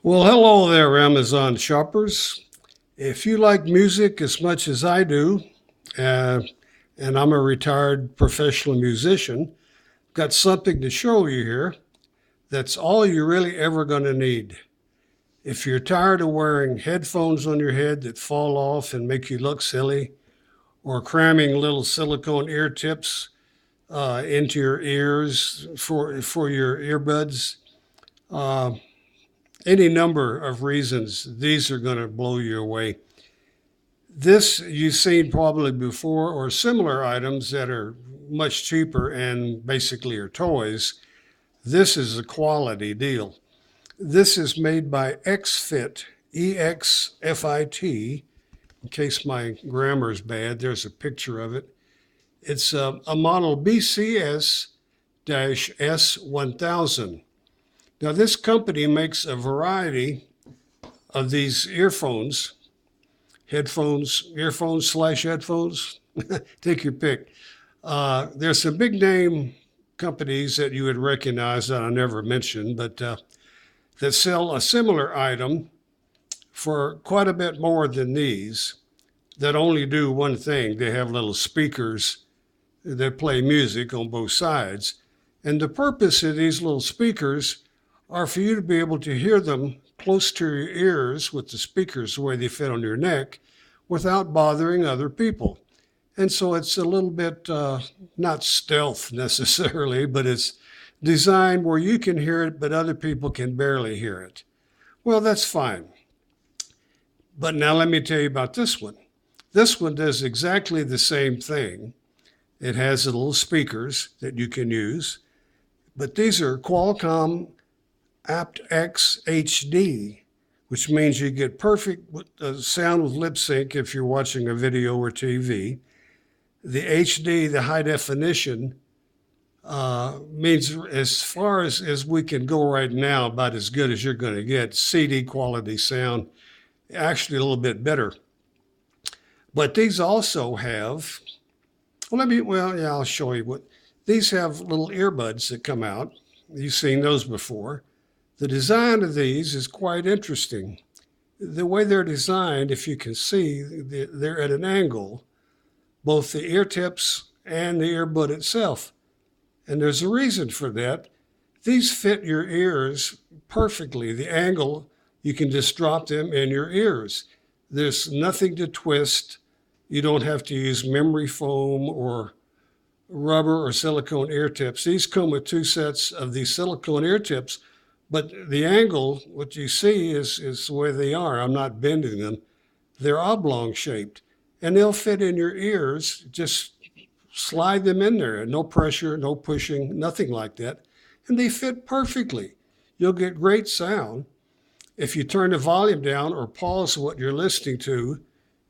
Well, hello there, Amazon shoppers. If you like music as much as I do, uh, and I'm a retired professional musician, got something to show you here. That's all you're really ever going to need. If you're tired of wearing headphones on your head that fall off and make you look silly, or cramming little silicone ear tips into your ears for your earbuds, uh, any number of reasons, these are going to blow you away. This you've seen probably before, or similar items that are much cheaper and basically are toys. This is a quality deal. This is made by Exfit, EXFIT. In case my grammar is bad, there's a picture of it. It's a model BCS-S1000. Now, this company makes a variety of these earphones, headphones, earphones / headphones, take your pick. There's some big name companies that you would recognize that I never mentioned, but that sell a similar item for quite a bit more than these, that only do one thing. They have little speakers that play music on both sides. And the purpose of these little speakers are for you to be able to hear them close to your ears with the speakers the way they fit on your neck without bothering other people. And so it's a little bit, not stealth necessarily, but it's designed where you can hear it, but other people can barely hear it. Well, that's fine. But now let me tell you about this one. This one does exactly the same thing. It has little speakers that you can use, but these are Qualcomm aptX HD, which means you get perfect sound with lip sync if you're watching a video or TV. The HD, the high definition, means as far as we can go right now, about as good as you're going to get. CD quality sound, actually a little bit better. But these also have, I'll show you what. These have little earbuds that come out. You've seen those before. The design of these is quite interesting. The way they're designed, if you can see, they're at an angle, both the ear tips and the earbud itself. And there's a reason for that. These fit your ears perfectly. The angle, you can just drop them in your ears. There's nothing to twist. You don't have to use memory foam or rubber or silicone ear tips. These come with 2 sets of these silicone ear tips, but the angle, what you see is the way they are. I'm not bending them. They're oblong shaped, and they'll fit in your ears. Just slide them in there. No pressure, no pushing, nothing like that. And they fit perfectly. You'll get great sound. If you turn the volume down or pause what you're listening to,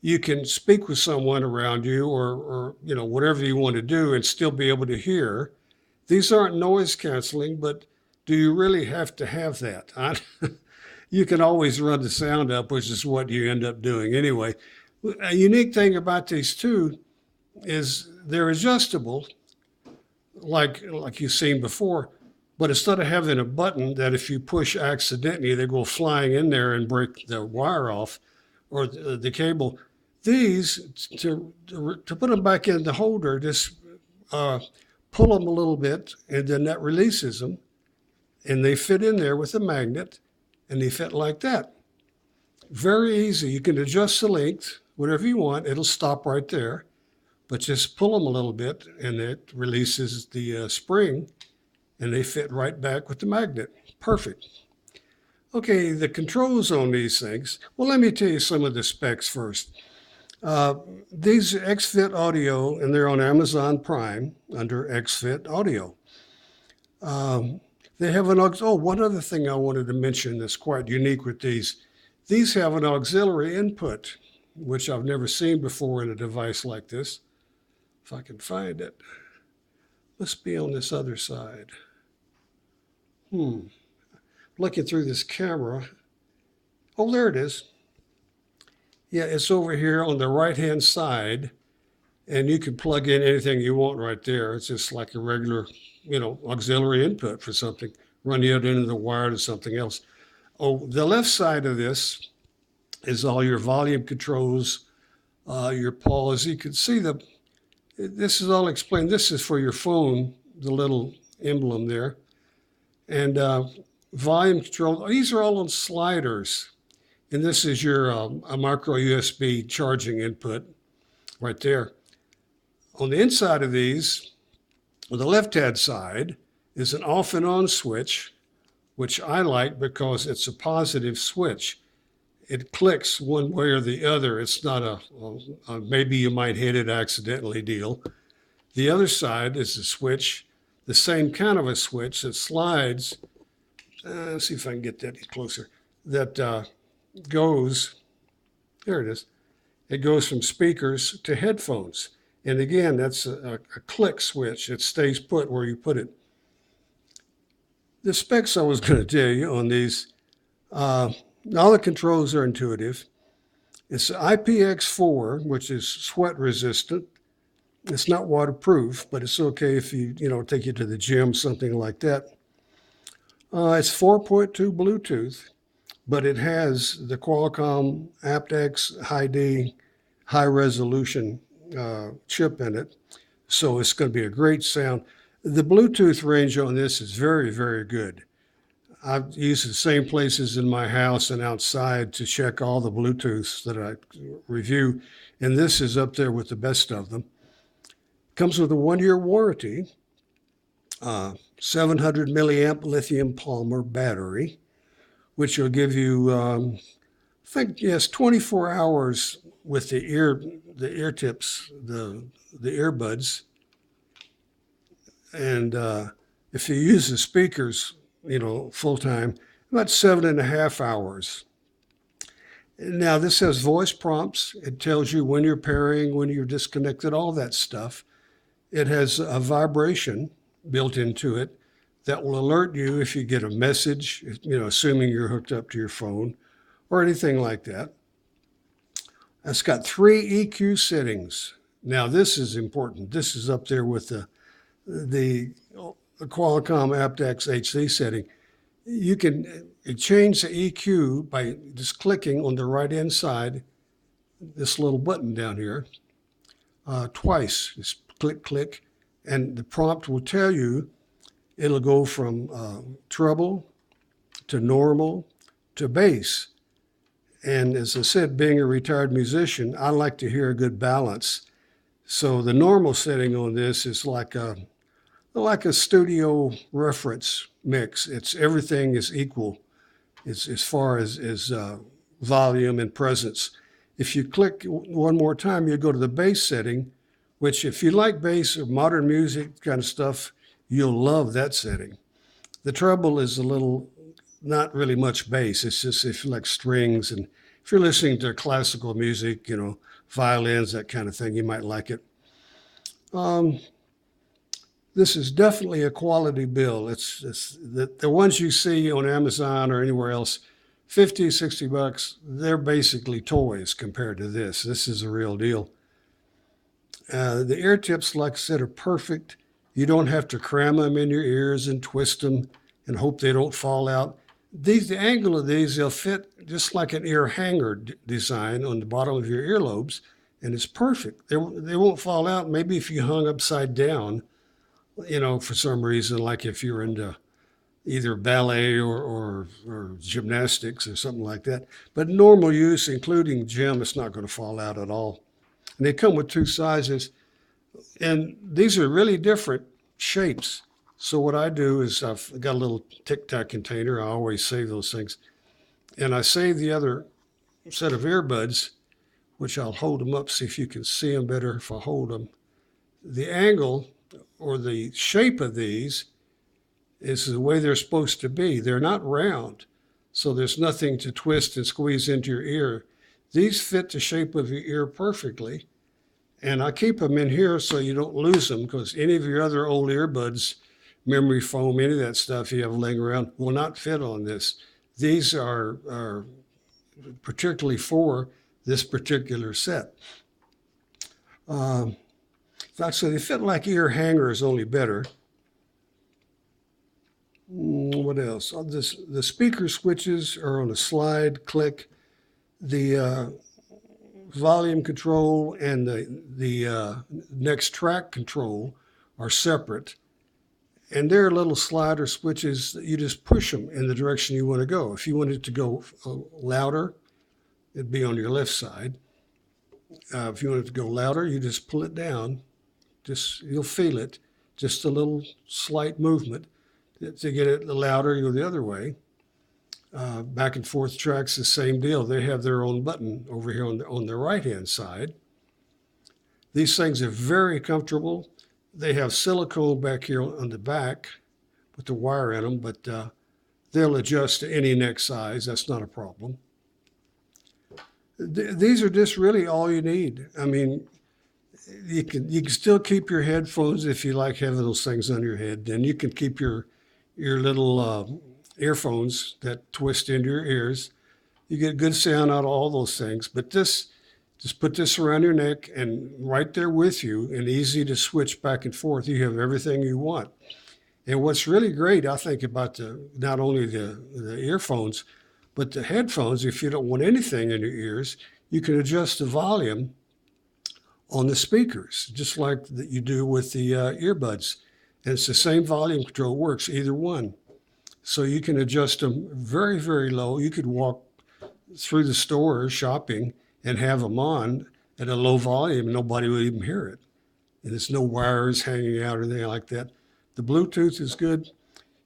you can speak with someone around you or whatever you want to do and still be able to hear. These aren't noise canceling, but do you really have to have that? You can always run the sound up, which is what you end up doing anyway. A unique thing about these two is they're adjustable, like you've seen before, but instead of having a button that if you push accidentally, they go flying in there and break the wire off or the cable. These, to put them back in the holder, just pull them a little bit, and then that releases them. And they fit in there with a magnet, and they fit like that. Very easy. You can adjust the length, whatever you want. It'll stop right there. But just pull them a little bit, and it releases the spring, and they fit right back with the magnet. Perfect. Okay, the controls on these things. Well, let me tell you some of the specs first. These Exfit Audio, and they're on Amazon Prime under Exfit Audio. They have one other thing I wanted to mention that's quite unique with these. These have an auxiliary input, which I've never seen before in a device like this. If I can find it. Must be on this other side. Looking through this camera. Oh, there it is. Yeah, it's over here on the right-hand side, and you can plug in anything you want right there. It's just like a regular, auxiliary input for something. Run it into the wire to something else. Oh, the left side of this is all your volume controls, your pause. You can see this is all explained. This is for your phone, the little emblem there. And volume control, these are all on sliders. And this is your a micro USB charging input right there. On the inside of these, on the left-hand side, is an off and on switch, which I like because it's a positive switch. It clicks one way or the other. It's not a maybe you might hit it accidentally deal. The other side is a switch, the same kind of a switch that slides. Let's see if I can get that closer. That goes, there it is. It goes from speakers to headphones. And again, that's a click switch. It stays put where you put it. The specs I was going to tell you on these, all the controls are intuitive. It's IPX4, which is sweat resistant. It's not waterproof, but it's okay if you take you to the gym, something like that. It's 4.2 Bluetooth, but it has the Qualcomm aptX High-D high resolution chip in it. So it's going to be a great sound. The Bluetooth range on this is very, very good. I've used the same places in my house and outside to check all the Bluetooths that I review, and this is up there with the best of them. Comes with a 1-year warranty, 700 milliamp lithium polymer battery, which will give you, I think, yes, 24 hours with the ear tips, the earbuds. And if you use the speakers, full time, about 7.5 hours. Now, this has voice prompts. It tells you when you're pairing, when you're disconnected, all that stuff. It has a vibration built into it that will alert you if you get a message, assuming you're hooked up to your phone or anything like that. It's got 3 EQ settings. Now, this is important. This is up there with the Qualcomm aptX HD setting. You can change the EQ by just clicking on the right-hand side, this little button down here, twice. Just click, click, and the prompt will tell you it'll go from treble to normal to bass. And as I said, being a retired musician, I like to hear a good balance. So the normal setting on this is like a studio reference mix. Everything is equal as far as volume and presence. If you click one more time, you go to the bass setting, which if you like bass or modern music kind of stuff, you'll love that setting. The treble is not really much bass. It's just if you like strings, and if you're listening to classical music, violins, that kind of thing, you might like it. This is definitely a quality bill. It's the ones you see on Amazon or anywhere else, $50, $60, they're basically toys compared to this. This is a real deal. The ear tips, like I said, are perfect. You don't have to cram them in your ears and twist them and hope they don't fall out. The angle of these, they'll fit just like an ear hanger design on the bottom of your earlobes, and it's perfect. They won't fall out. Maybe if you hung upside down, for some reason, like if you're into either ballet or gymnastics or something like that. But normal use, including gym, it's not going to fall out at all. And they come with 2 sizes. And these are really different shapes. So what I do is I've got a little Tic Tac container. I always save those things. And I save the other set of earbuds, which I'll hold them up, see if you can see them better if I hold them. The angle or the shape of these is the way they're supposed to be. They're not round, so there's nothing to twist and squeeze into your ear. These fit the shape of your ear perfectly. And I keep them in here so you don't lose them, because any of your other old earbuds, memory foam, any of that stuff you have laying around will not fit on this. These are particularly for this particular set. So they fit like ear hangers, only better. What else? The speaker switches are on a slide click. The volume control and the next track control are separate. And they're little slider switches that you just push them in the direction you want to go. If you want it to go louder, it'd be on your left side. If you want it to go louder, you just pull it down. You'll feel it. Just a little slight movement. To get it louder, you go the other way. Back and forth tracks, the same deal. They have their own button over here on the right-hand side. These things are very comfortable. They have silicone back here on the back with the wire in them, but they'll adjust to any neck size. That's not a problem. These are just really all you need. I mean, you can still keep your headphones if you like having those things on your head. Then you can keep your little earphones that twist into your ears. You get good sound out of all those things. But just put this around your neck and right there with you and easy to switch back and forth. You have everything you want. And what's really great, I think, about not only the earphones, but the headphones, if you don't want anything in your ears, you can adjust the volume on the speakers, just like that you do with the earbuds. And it's the same volume control, works either one. So you can adjust them very, very low. You could walk through the store shopping and have them on at a low volume. Nobody would even hear it. And there's no wires hanging out or anything like that. The Bluetooth is good.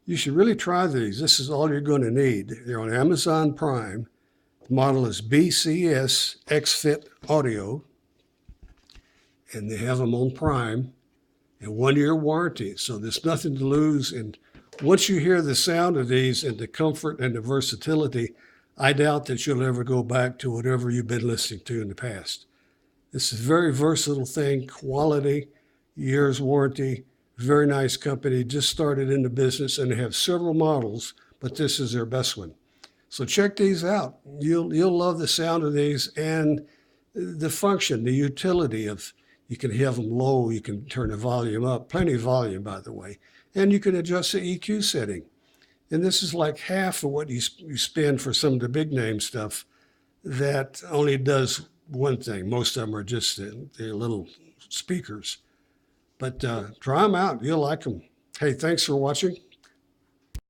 You should really try these. This is all you're going to need. They're on Amazon Prime. The model is BCS Exfit Audio. And they have them on Prime. And 1-year warranty. So there's nothing to lose. And once you hear the sound of these and the comfort and the versatility, I doubt that you'll ever go back to whatever you've been listening to in the past. This is a very versatile thing, quality, years warranty, very nice company, just started in the business, and they have several models, but this is their best one. So check these out. You'll love the sound of these and the function, the utility of, you can have them low, you can turn the volume up, plenty of volume, by the way, and you can adjust the EQ setting. And this is like half of what you spend for some of the big name stuff that only does one thing. Most of them are just the little speakers. But try them out. You'll like them. Hey, thanks for watching.